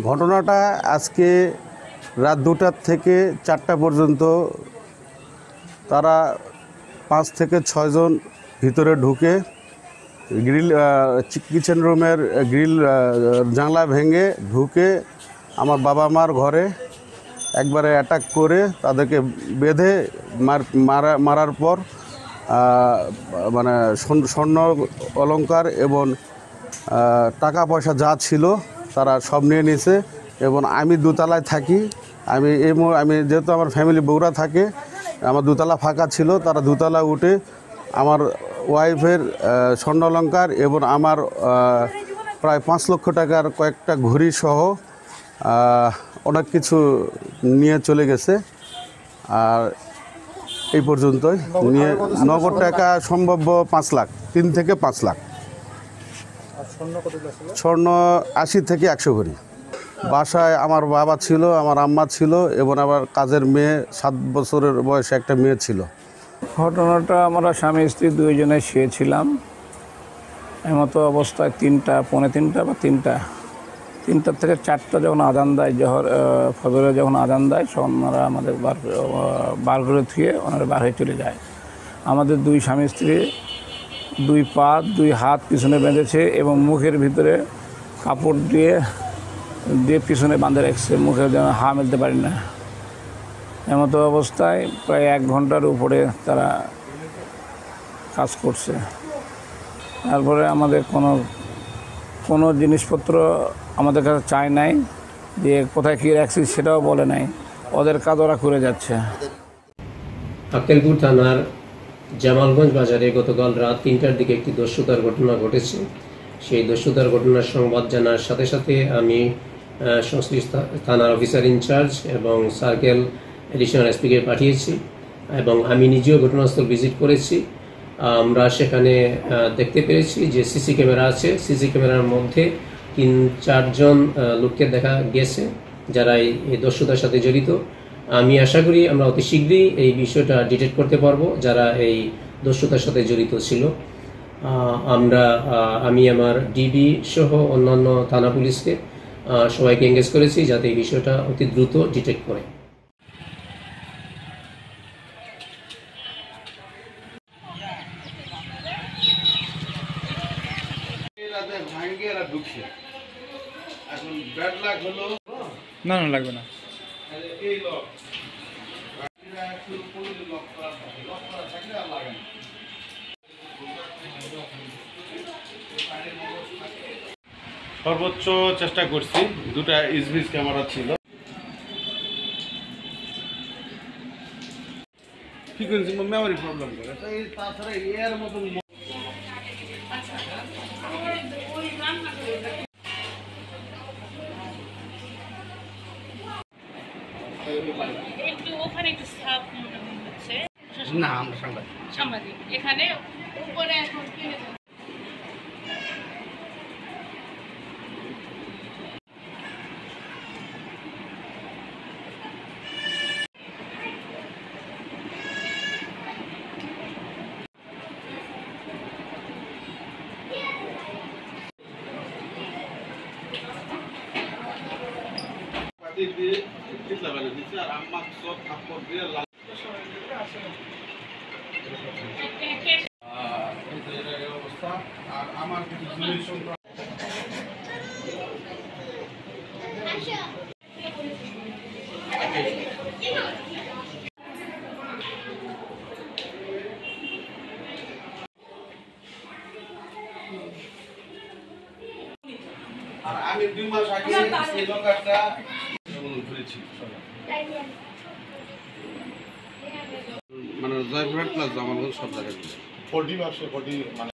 ঘটনাটা আজকে রাত 2টা থেকে 4টা পর্যন্ত তারা 5 থেকে 6 জন ভিতরে ঢুকে গ্রিল কিচেন রুমের গ্রিল জানলা ভেঙে ঢুকে আমার বাবা মার ঘরে একবারে অ্যাটাক করে তাদেরকে বেঁধে মারার পর মানে স্বর্ণ অলংকার এবং টাকা পয়সা যা ছিল তারা সব নিয়ে নিয়েছে। এবং আমি দোতলায় থাকি, আমি যেহেতু আমার ফ্যামিলি বগুড়া থাকে, আমার দোতলা ফাঁকা ছিল, তারা দোতলা উঠে আমার ওয়াইফের স্বর্ণ অলংকার এবং আমার প্রায় 5 লক্ষ টাকার কয়েকটা ঘড়ি সহ অনেক কিছু নিয়ে চলে গেছে। আর এই পর্যন্তই নিয়ে নগদ টাকা সম্ভাব্য 5 লাখ, 3 থেকে 5 লাখ। স্বর্ণ 80 থেকে 100 ভরি। বাসায় আমার বাবা ছিল, আমার আম্মা ছিল এবং আমার কাজের মেয়ে 7 বছরের বয়সে একটা মেয়ে ছিল। ঘটনাটা আমরা স্বামী স্ত্রী দুইজনে শুয়েছিলাম। এমতো অবস্থায় 3টা, পৌনে 3টা বা 3টা থেকে 4টা যখন আজান দেয়, ফজরে যখন আজান দেয়, তখন ওনারা আমাদের বার করে থুয়ে ওনারা বার হয়ে চলে যায়। আমাদের 2 স্বামী স্ত্রী 2 পা 2 হাত পিছনে বেঁধেছে এবং মুখের ভিতরে কাপড় দিয়ে পিছনে বাঁধে রাখছে, মুখে যেন হা মেলতে পারি না। এমতো অবস্থায় প্রায় 1 ঘন্টার উপরে তারা কাজ করছে। তারপরে আমাদের কোনো জিনিসপত্র আমাদের কাছে চায় নাই, যে কোথায় কী রাখছি সেটাও বলে নাই, ওদের কাজ ওরা করে যাচ্ছে। আক্কেলপুর থানার জামালগঞ্জ বাজারে গতকাল রাত 3টার দিকে একটি দস্যুতার ঘটনা ঘটেছে। সেই দস্যুতার ঘটনার সংবাদ জানার সাথে সাথে আমি সংশ্লিষ্ট থানার অফিসার ইনচার্জ এবং সার্কেল এডিশনাল এসপিকে পাঠিয়েছি এবং আমি নিজেও ঘটনাস্থল ভিজিট করেছি। আমরা সেখানে দেখতে পেরেছি যে সিসি ক্যামেরা আছে, সিসি ক্যামেরার মধ্যে 3-4 জন লোককে দেখা গেছে যারা এই দস্যুতার সাথে জড়িত। আমি আশা করি আমরা অতি শীঘ্রই এই বিষয়টা ডিটেক্ট করতে পারবো যারা এই দস্যুতার সাথে জড়িত ছিল। আমি আমার ডিবি সহ অন্যান্য থানা পুলিশকে সবাইকে এঙ্গেজ করেছি যাতে এই বিষয়টা অতি দ্রুত ডিটেক্ট করে। না লাগবে না। সর্বোচ্চ চেষ্টা করছি, 2টা ইসভিস ক্যামেরা ছিল। ফ্রিকোয়েন্সি মেমোরি প্রবলেম করে, তাছাড়া এর মতন একটু ওখানে একটু সাপ হচ্ছে না। আমরা সাংবাদিক এখানে উপরে এখন কি দিয়ে চিতলা বেলা দিচ্ছে আর আম্মা সব কাপড় দিয়ে অবস্থা। আর আমার কিছু আর আমি 2 মাস আগে এই লোকটা মানে জয়পুরহাট প্লাস জামালগঞ্জ সব জায়গায় 40 মাসে 40 মানে